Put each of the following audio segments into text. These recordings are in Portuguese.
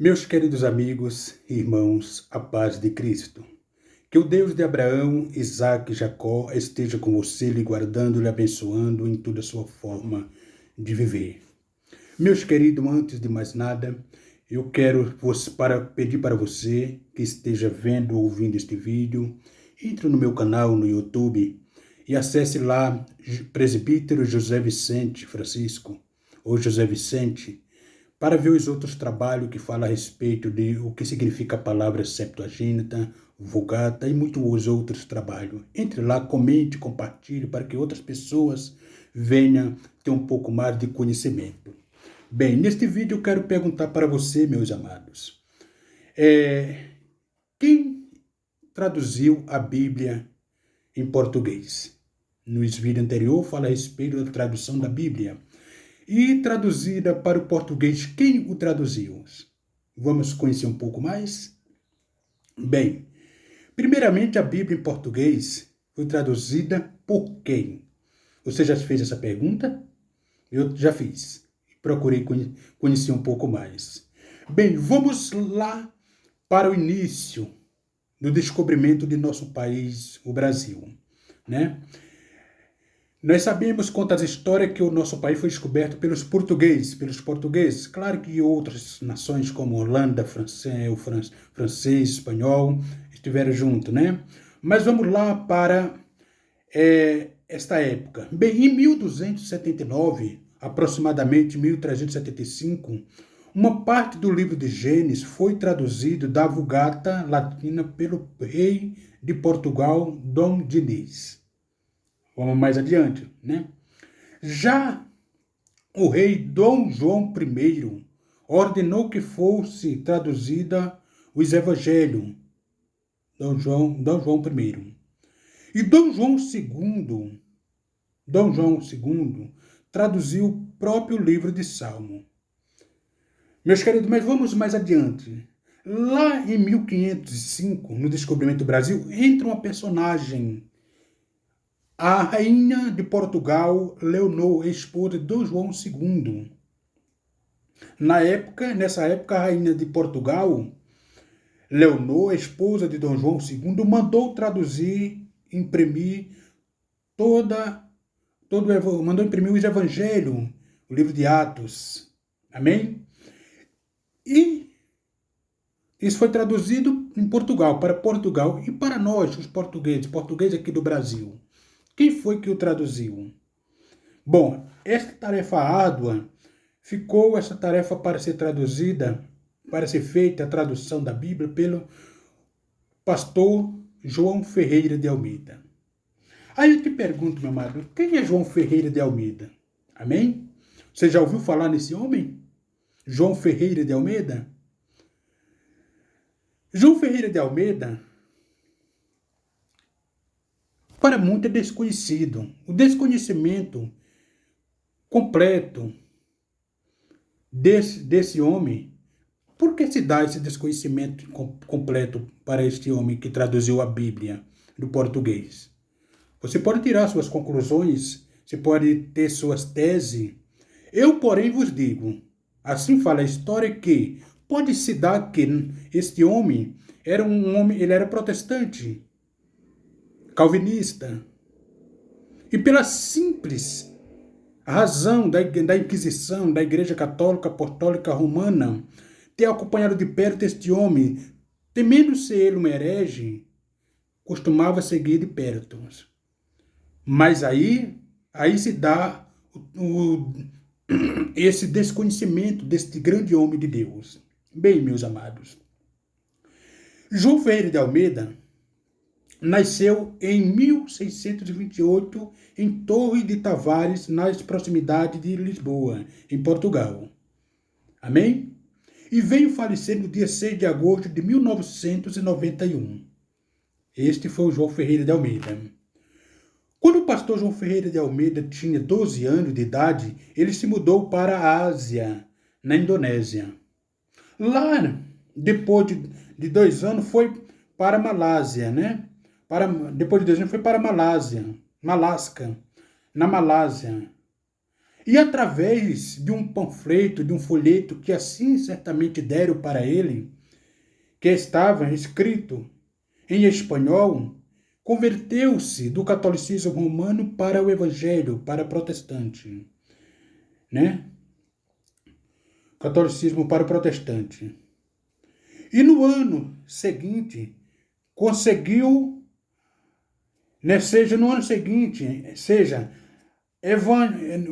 Meus queridos amigos e irmãos, a paz de Cristo. Que o Deus de Abraão, Isaque e Jacó esteja com você, lhe guardando, lhe abençoando em toda a sua forma de viver. Meus queridos, antes de mais nada, eu quero pedir para você que esteja vendo ou ouvindo este vídeo, entre no meu canal no YouTube e acesse lá Presbítero José Vicente Francisco, ou José Vicente, para ver os outros trabalhos que falam a respeito de o que significa a palavra Septuaginta, Vulgata e muitos outros trabalhos. Entre lá, comente, compartilhe para que outras pessoas venham ter um pouco mais de conhecimento. Bem, neste vídeo eu quero perguntar para você, meus amados, quem traduziu a Bíblia em português? No vídeo anterior fala a respeito da tradução da Bíblia. E traduzida para o português, quem o traduziu? Vamos conhecer um pouco mais? Bem, primeiramente a Bíblia em português foi traduzida por quem? Você já fez essa pergunta? Eu já fiz. Procurei conhecer um pouco mais. Bem, vamos lá para o início do descobrimento de nosso país, o Brasil, né? Nós sabemos quantas histórias que o nosso país foi descoberto pelos portugueses. Claro que outras nações como Holanda, francês, espanhol, estiveram juntos, né? Mas vamos lá para esta época. Bem, em 1279, aproximadamente 1375, uma parte do livro de Gênesis foi traduzido da Vulgata Latina pelo rei de Portugal, Dom Diniz. Vamos mais adiante, né? Já o rei Dom João I ordenou que fosse traduzida os evangelhos. Dom João I. E Dom João II traduziu o próprio livro de Salmo. Meus queridos, mas vamos mais adiante. Lá em 1505, no descobrimento do Brasil, entra uma personagem, a rainha de Portugal, Leonor, esposa de Dom João II. Nessa época, a rainha de Portugal, Leonor, esposa de Dom João II, mandou traduzir, mandou imprimir os evangelhos, o livro de Atos. Amém? E isso foi traduzido em Portugal, para Portugal e para nós, os portugueses aqui do Brasil. Quem foi que o traduziu? Bom, esta tarefa árdua essa tarefa para ser traduzida, para ser feita a tradução da Bíblia pelo pastor João Ferreira de Almeida. Aí eu te pergunto, meu amado, quem é João Ferreira de Almeida? Amém? Você já ouviu falar nesse homem? João Ferreira de Almeida? João Ferreira de Almeida, para muitos, é desconhecido. O desconhecimento completo desse homem. Por que se dá esse desconhecimento completo para este homem que traduziu a Bíblia do português? Você pode tirar suas conclusões, você pode ter suas teses. Eu, porém, vos digo, assim fala a história, que pode se dar que este homem ele era protestante, calvinista, e pela simples razão da Inquisição, da Igreja Católica Apostólica Romana, ter acompanhado de perto este homem, temendo ser ele um herege, costumava seguir de perto. Mas aí se dá esse desconhecimento deste grande homem de Deus. Bem, meus amados, João Ferreira de Almeida nasceu em 1628 em Torre de Tavares, nas proximidades de Lisboa, em Portugal. Amém? E veio falecer no dia 6 de agosto de 1991. Este foi o João Ferreira de Almeida. Quando o pastor João Ferreira de Almeida tinha 12 anos de idade, ele se mudou para a Ásia, na Indonésia. Lá, depois de 2 anos, foi para a Malásia, né? Depois de 2 anos, foi para a Malásia, na Malásia. E através de um panfleto, de um folheto que assim certamente deram para ele, que estava escrito em espanhol, converteu-se do catolicismo romano para o evangelho, para protestante, né? Catolicismo para o protestante. E no ano seguinte, conseguiu, né, seja no ano seguinte, seja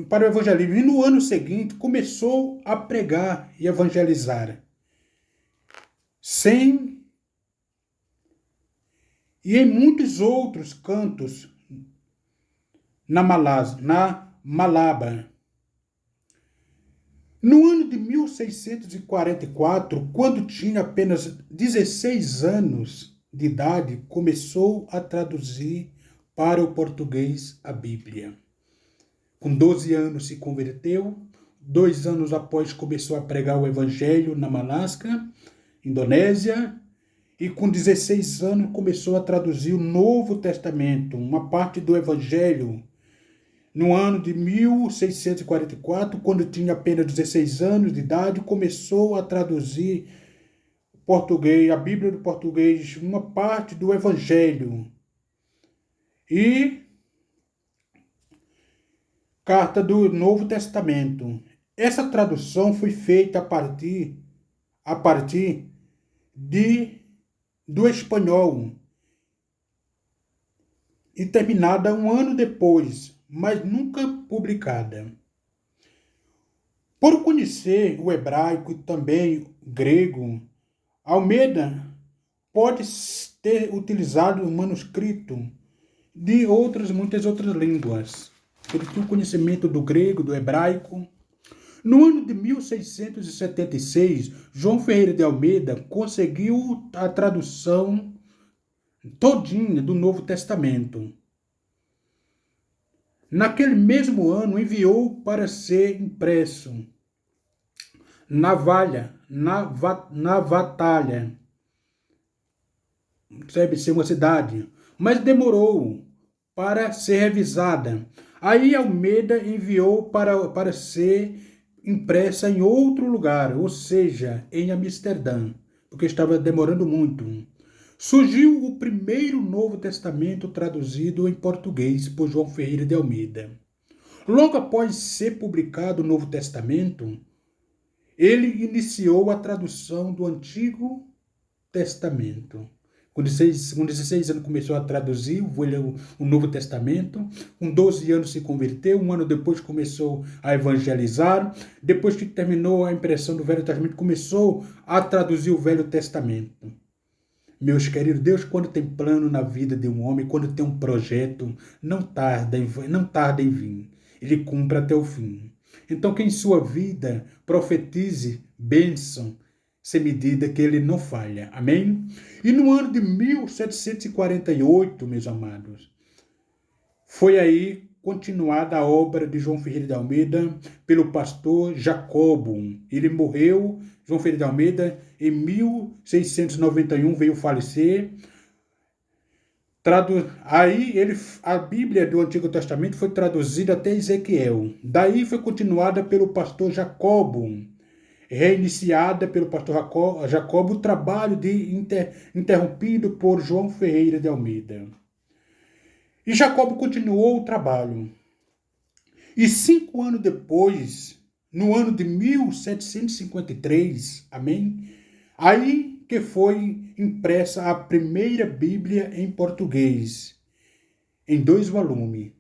para o evangelismo. E no ano seguinte, começou a pregar e evangelizar. Sem e em muitos outros cantos na Malaba. No ano de 1644, quando tinha apenas 16 anos de idade, começou a traduzir para o português a Bíblia. Com 12 anos se converteu, 2 anos após começou a pregar o Evangelho na Malaska, Indonésia, e com 16 anos começou a traduzir o Novo Testamento, uma parte do Evangelho. No ano de 1644, quando tinha apenas 16 anos de idade, começou a traduzir português, a Bíblia do português, uma parte do Evangelho. E carta do Novo Testamento. Essa tradução foi feita a partir do espanhol e terminada um ano depois, mas nunca publicada. Por conhecer o hebraico e também o grego, Almeida pode ter utilizado o manuscrito de muitas outras línguas. Ele tinha o conhecimento do grego, do hebraico. No ano de 1676, João Ferreira de Almeida conseguiu a tradução todinha do Novo Testamento. Naquele mesmo ano, enviou para ser impresso na Vatalha, deve ser uma cidade, mas demorou para ser revisada. Aí Almeida enviou para ser impressa em outro lugar, ou seja, em Amsterdã, porque estava demorando muito. Surgiu o primeiro Novo Testamento traduzido em português por João Ferreira de Almeida. Logo após ser publicado o Novo Testamento, ele iniciou a tradução do Antigo Testamento. Com 16 anos começou a traduzir o Novo Testamento. Com 12 anos se converteu. Um ano depois começou a evangelizar. Depois que terminou a impressão do Velho Testamento, começou a traduzir o Velho Testamento. Meus queridos, Deus, quando tem plano na vida de um homem, quando tem um projeto, não tarda em vir. Ele cumpre até o fim. Então, que em sua vida profetize bênção, sem medida que ele não falha. Amém? E no ano de 1748, meus amados, foi aí continuada a obra de João Ferreira de Almeida pelo pastor Jacobo. Ele morreu, João Ferreira de Almeida, em 1691 veio falecer. A Bíblia do Antigo Testamento foi traduzida até Ezequiel. Daí foi continuada pelo pastor Jacobo, reiniciada pelo pastor Jacobo, o trabalho interrompido por João Ferreira de Almeida. E Jacobo continuou o trabalho. E 5 anos depois, no ano de 1753, amém? Aí que foi impressa a primeira Bíblia em português, em 2 volumes.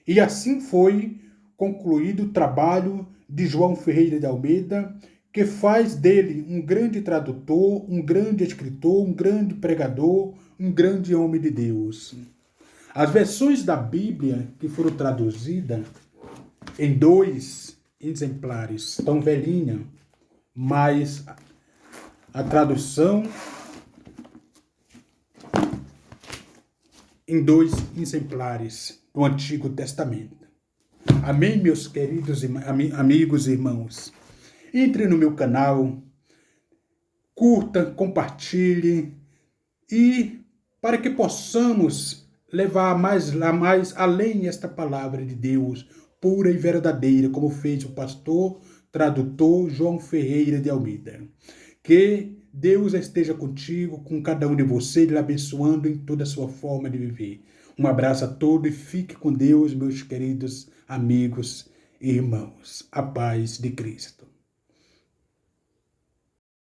E assim foi concluído o trabalho de João Ferreira de Almeida, que faz dele um grande tradutor, um grande escritor, um grande pregador, um grande homem de Deus. As versões da Bíblia que foram traduzidas em 2 exemplares, tão velhinha, mas a tradução em 2 exemplares do Antigo Testamento. Amém, meus queridos amigos e irmãos? Entre no meu canal, curta, compartilhe e para que possamos levar mais além esta palavra de Deus pura e verdadeira, como fez o pastor tradutor João Ferreira de Almeida. Que Deus esteja contigo, com cada um de vocês, lhe abençoando em toda a sua forma de viver. Um abraço a todos e fique com Deus, meus queridos amigos e irmãos. A paz de Cristo.